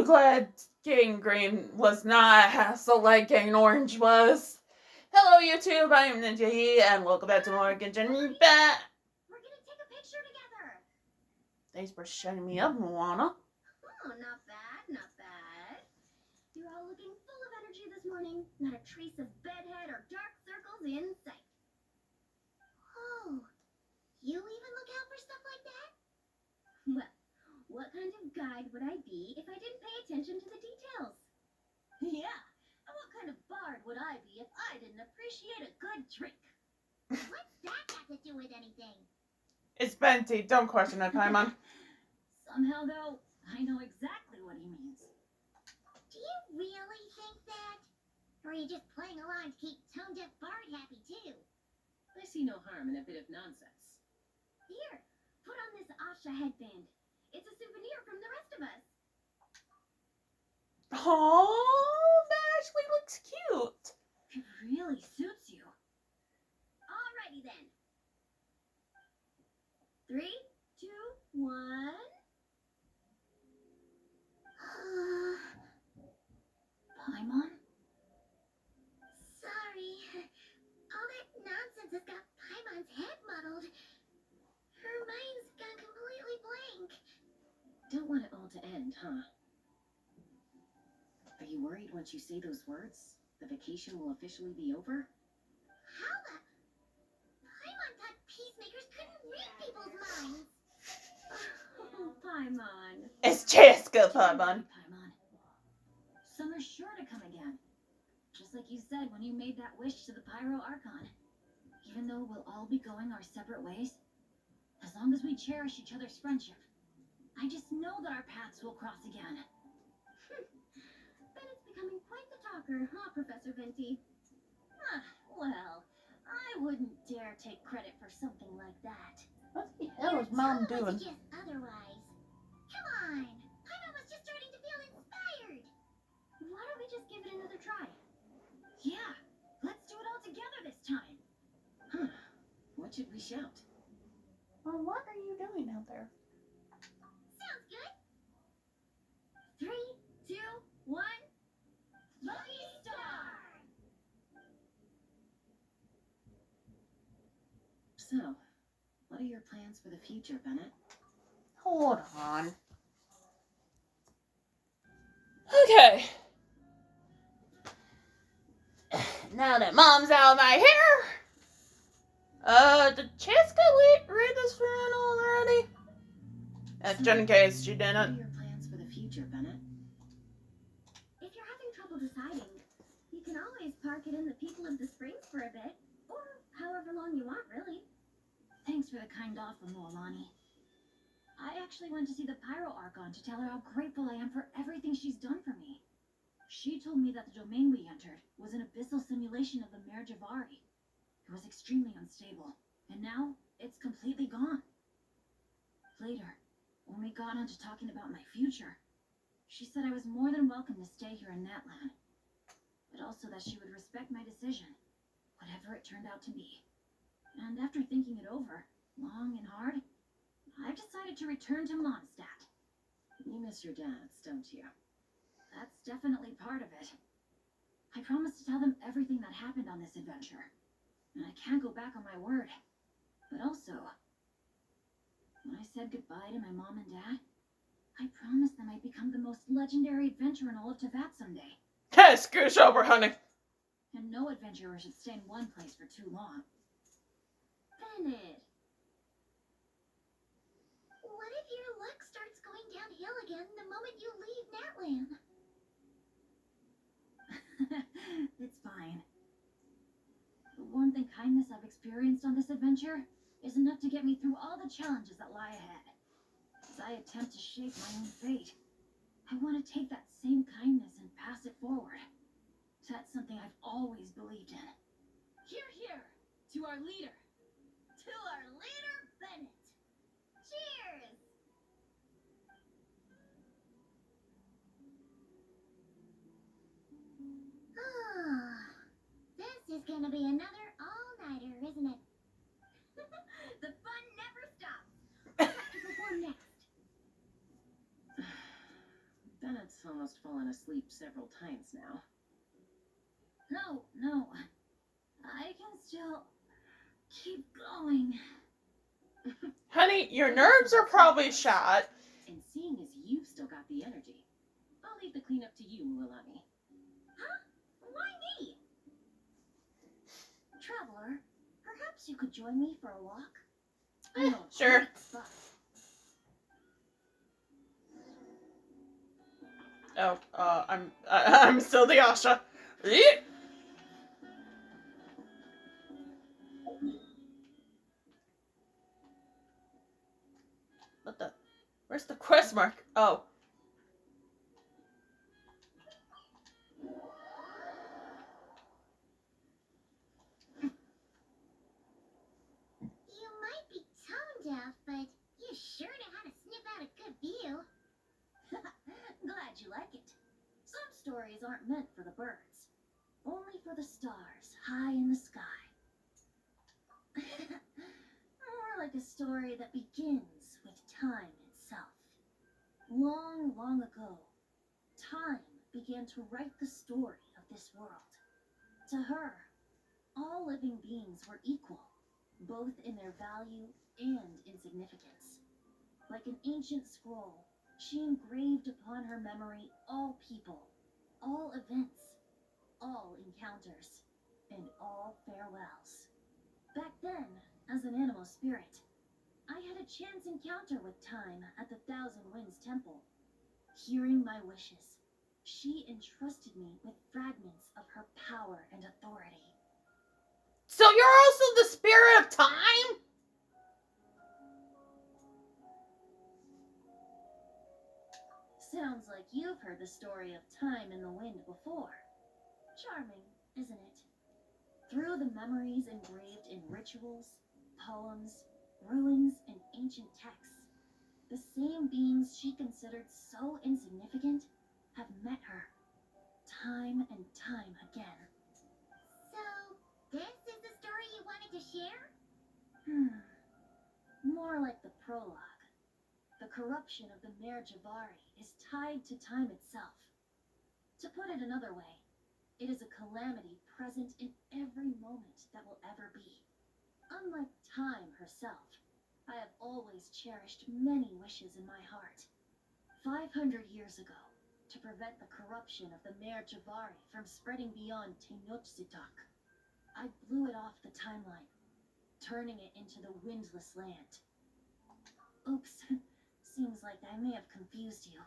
so glad getting green was not a hassle like getting orange was. Hello YouTube, I am Ninja E, and welcome back to more Genshin. We're gonna take a picture together. Thanks for shutting me up, Mualani. Oh, not bad, not bad. You're all looking full of energy this morning. Not a trace of bedhead or dark circles in sight. Oh, you even look out for stuff like that? Well, what kind of guide would I be if I didn't pay attention to the details? Yeah, and what kind of bard would I be if I didn't appreciate a good drink? What's that got to do with anything? It's Benty, don't question it, Paimon. Somehow, though, I know exactly what he means. Do you really think that? Or are you just playing along to keep Tone Deaf Bard happy, too? I see no harm in a bit of nonsense. Here, put on this Asha headband. It's a souvenir from the rest of us. Oh, that actually looks cute. It really suits you. Alrighty then. 3, 2, 1. Paimon? Sorry. All that nonsense has got Paimon's head muddled. Her mind's gone completely blank. Don't want it all to end, huh? Are you worried once you say those words, the vacation will officially be over? How the... Paimon thought peacemakers couldn't read people's minds. Oh, Paimon. It's Jessica, Paimon. Paimon. Summer's sure to come again. Just like you said when you made that wish to the Pyro Archon. Even though we'll all be going our separate ways, as long as we cherish each other's friendship, I just know that our paths will cross again. Bennett's becoming quite the talker, huh, Professor Venti? Well, I wouldn't dare take credit for something like that. What the hell is Mom doing? Yes, otherwise. Come on! Paimon was just starting to feel inspired! Why don't we just give it another try? Yeah, let's do it all together this time. Huh. What should we shout? Well, what are you doing out there? Sounds good. 3, 2, 1. Lucky Star! So, what are your plans for the future, Bennett? Hold on. Okay. Now that Mom's out of my hair, did Jessica read this one already? Just in case she What didn't. are your plans for the future, Bennett? If you're having trouble deciding, you can always park it in the People of the Springs for a bit. Or however long you want, really. Thanks for the kind offer, Mualani. I actually went to see the Pyro Archon to tell her how grateful I am for everything she's done for me. She told me that the domain we entered was an abyssal simulation of the Mare Javari. It was extremely unstable, and now it's completely gone. Later, when we got on to talking about my future, she said I was more than welcome to stay here in Natlan, but also that she would respect my decision, whatever it turned out to be. And after thinking it over, long and hard, I've decided to return to Mondstadt. You miss your dads, don't you? That's definitely part of it. I promised to tell them everything that happened on this adventure, and I can't go back on my word. But also, when I said goodbye to my mom and dad, I promised them I'd become the most legendary adventurer in all of Teyvat someday. Hey, scooch over, honey. And no adventurer should stay in one place for too long. Bennett. What if your luck starts going downhill again the moment you leave Natlan? It's fine. The warmth and kindness I've experienced on this adventure is enough to get me through all the challenges that lie ahead. As I attempt to shape my own fate, I want to take that same kindness and pass it forward. That's something I've always believed in. Hear, hear! To our leader! To our leader, Bennett! Cheers! This is gonna be another all-nighter, isn't it? The fun never stops. What to perform next? Bennett's home. almost fallen asleep several times now. No. I can still keep going. Honey, your nerves are probably shot. And seeing as you've still got the energy, I'll leave the cleanup to you, Mualani. Huh? Why me? Traveler, perhaps you could join me for a walk? Sure. Great spot. Oh, I'm still the Asha. Eek. What the? Where's the quest mark? Oh. You might be tone deaf, but you sure know how to sniff out a good view. Glad you like it. Some stories aren't meant for the birds, only for the stars high in the sky. More like a story that begins with time itself. Long, long ago, time began to write the story of this world. To her, all living beings were equal, both in their value and insignificance. Like an ancient scroll, she engraved upon her memory all people, all events, all encounters, and all farewells. Back then, as an animal spirit, I had a chance encounter with time at the Thousand Winds Temple. Hearing my wishes, she entrusted me with fragments of her power and authority. So you're also the spirit of time? Sounds like you've heard the story of time and the wind before. Charming, isn't it? Through the memories engraved in rituals, poems, ruins, and ancient texts, the same beings she considered so insignificant have met her, time and time again. So, this is the story you wanted to share? More like the prologue. The corruption of the Mare Javari is tied to time itself. To put it another way, it is a calamity present in every moment that will ever be. Unlike time herself, I have always cherished many wishes in my heart. 500 years ago, to prevent the corruption of the Mare Javari from spreading beyond Tenochtitlan, I blew it off the timeline, turning it into the Windless Land. Oops, seems like I may have confused you.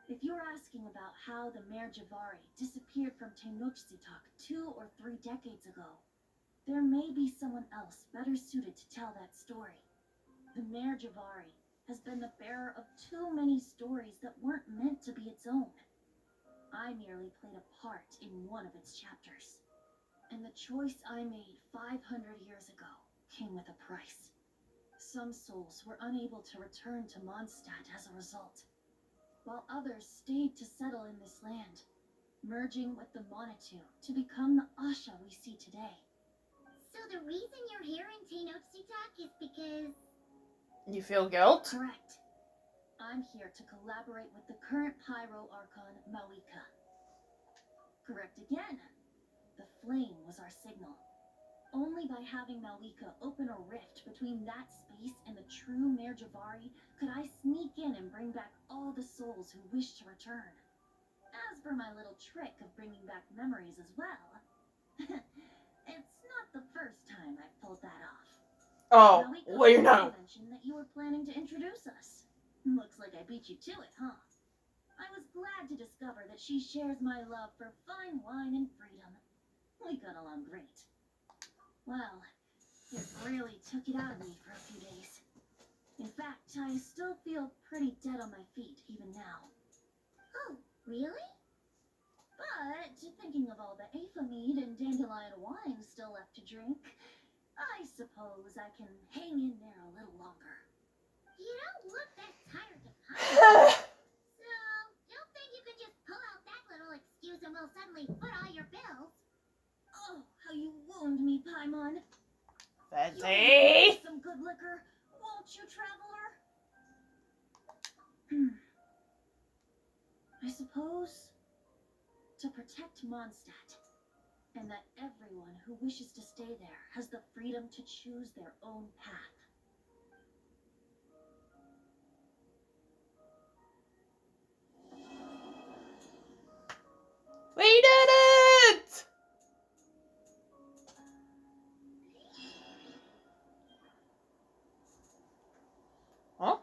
If you're asking about how the Mare Javari disappeared from Tenochtitlan 2 or 3 decades ago, there may be someone else better suited to tell that story. The Mare Javari has been the bearer of too many stories that weren't meant to be its own. I merely played a part in one of its chapters. And the choice I made 500 years ago came with a price. Some souls were unable to return to Mondstadt as a result, while others stayed to settle in this land, merging with the Monitu to become the Asha we see today. So the reason you're here in Tenochtitlan is because... You feel guilt? Correct. I'm here to collaborate with the current Pyro Archon, Mawika. Correct again. The flame was our signal. Only by having Mawika open a rift between that space and the true Mare Javari could I sneak in and bring back all the souls who wish to return. As for my little trick of bringing back memories as well, it's not the first time I've pulled that off. Oh, Mawika well, you also know. mentioned that you were planning to introduce us. Looks like I beat you to it, huh? I was glad to discover that she shares my love for fine wine and freedom. We got along great. Well, it really took it out of me for a few days. In fact, I still feel pretty dead on my feet even now. Oh, really? But thinking of all the Afa mead and dandelion wine still left to drink, I suppose I can hang in there a little longer. You don't look that tired to punch. So, don't think you can just pull out that little excuse and we'll suddenly foot all your bills. Oh, how you wound me, Paimon. Fancy. Some good liquor, won't you, traveler? I suppose suppose to protect Mondstadt, and that everyone who wishes to stay there has the freedom to choose their own path. We did it! Huh?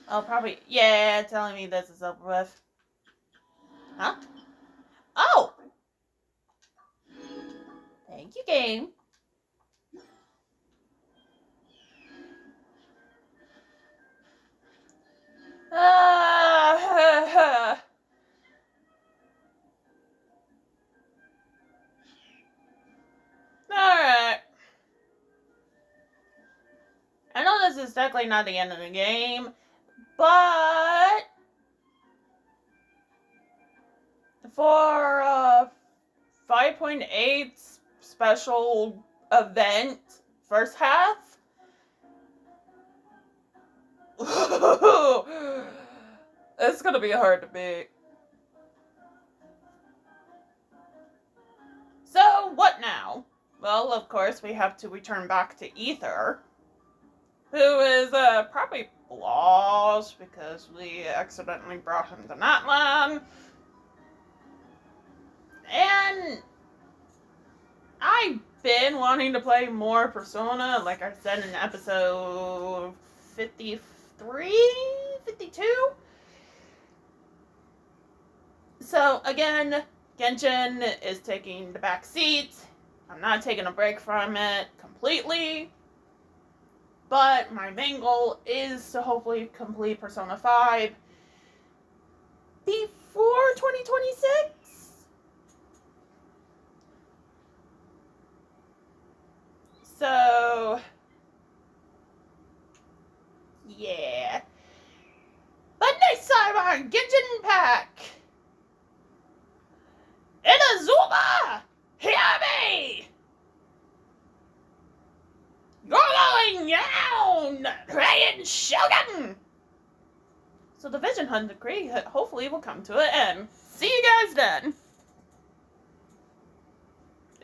Oh, probably. Yeah, telling me this is over with. Huh? Oh! Thank you, game. Alright. I know this is technically not the end of the game, but for 5.8 special event first half, it's gonna be hard to beat. So, what now? Well, of course, we have to return back to Ether, who is probably lost because we accidentally brought him to Natlan. And I've been wanting to play more Persona, like I said in episode 53, 52. So, again, Genshin is taking the back seat. I'm not taking a break from it completely. But my main goal is to hopefully complete Persona 5 before 2026. So, yeah. But next time on Genshin Impact, Inazuma, hear me! You're going down, Rayan Shogun! So the Vision Hunt decree hopefully will come to an end. See you guys then!